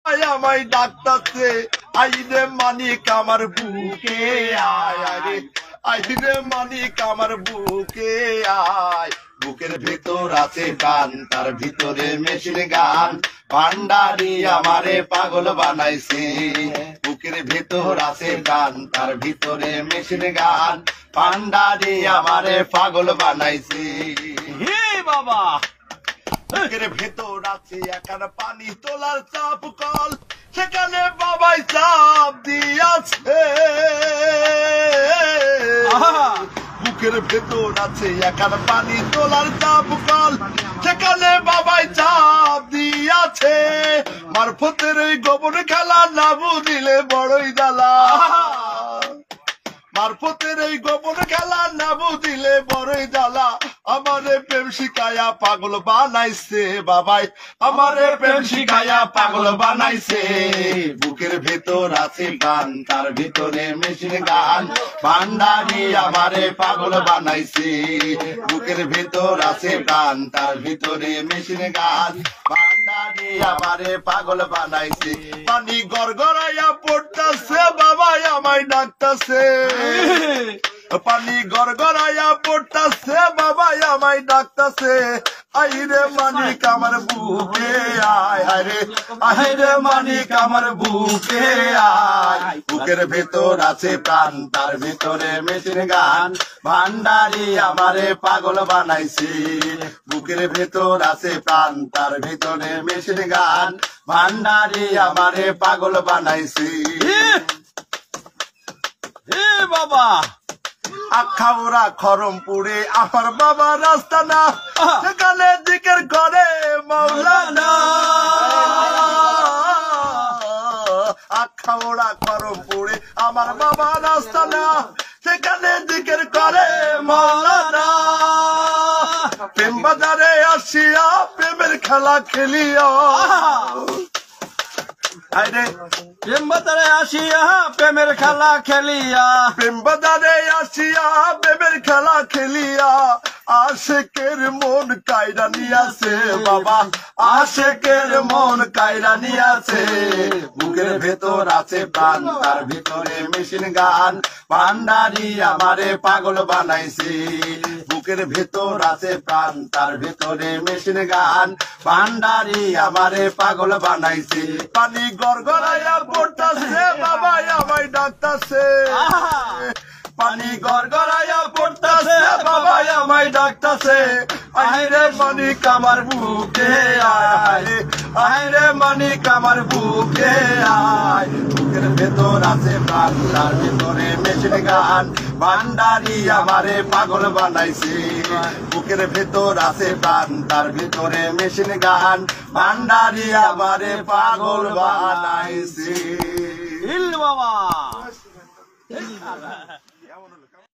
আমায় ডাকতাছে আইরে মানিক আমার বুকে আয় আরে আইরে মানিক আমার বুকে আয় বুকের ভেতর আছে গান তার ভিতরে মেশিন গান ভান্ডারি আমারে পাগল বানাইছে বুকের ভেতর আছে গান তার ভিতরে মেশিন গান ভান্ডারি আমারে পাগল বানাইছে হে বাবা বুকের ভেতর আছে একার পানি তোলার চাপ কল সেখানে বাবাই চাপ দিয়াছে বুকের ভেতর আছে একার পানি তোলার চাপ কল সেখানে বাবাই চাপ দিয়াছে মারফতের ওই গোবর খেলা না বুঝিলে বড়ই জ্বালা মারফতের এই গোপন খেলা না বুঝিলে বড়ই জ্বালা আমারে প্রেম শিখায়া পাগল বানাইছে বাবাই আমারে প্রেম শিখায়া পাগল বানাইছে বুকের ভেতর আছে গান তার ভিতরে মেশিন গান ভান্ডারি আমারে পাগল বানাইছে বুকের ভেতর আছে গান তার ভিতরে মেশিন গান ভান্ডারি আমারে পাগল বানাইছে পানি গড়গড়াইয়া পড়তাছে বাবাই আমায় ডাকতাছে পানি গড়গড়াইয়া পড়তাছে বাবাই আমায় ডাকতাছে আইরে মানিক আমার বুকে আয় আরে আইরে মানিক আমার বুকে আয় বুকের ভেতর আছে প্রাণ তার ভিতরে মেশিন গান ভান্ডারি আমারে পাগল বানাইছে বুকের ভেতর আছে প্রাণ তার ভিতরে মেশিন গান ভান্ডারি আমারে পাগল বানাইছে হে বাবা আখাউড়া খরমপুরে আমার বাবা রাস্তা না সেখানে দিকের করে মাওলানা আখাউড়া খরমপুরে আমার বাবা রাস্তা না সেখানে দিকের করে মাওলানা প্রেম বাজারে আসিয়া প্রেমের খেলা খেলিয়া প্রেম বাজারে আসিয়া প্রেমের খেলা খেলিয়া প্রেম বাজারে আসিয়া প্রেমের খেলা খেলিয়া আশেকের মন কায়রা নিয়াছে বাবা আশেকের মন কায়রা নিয়াছে বুকের ভেতর আছে প্রাণ তার ভিতরে মেশিন গান ভান্ডারি আমারে পাগল বানাইছে বুকের ভেতর আছে প্রাণ তার ভিতরে মেশিন গান ভান্ডারি আমারে পাগল বানাইছে পানি গড়গড়াইয়া পড়তাছে বাবাই আমায় ডাকতাছে পানি গড়গড়াইয়া পড়তাছে বাবাই আমায় ডাকতাছে আইরে মানিক আমার বুকে আয় আইরে মানিক আমার বুকে আয় বুকের ভেতর আছে প্রাণ তার ভিতরে মেশিন গান ভান্ডারি আমারে পাগল বানাইছে বুকের ভেতর আছে প্রাণ তার ভিতরে মেশিন গান ভান্ডারি আমারে পাগল বানাইছে বাবা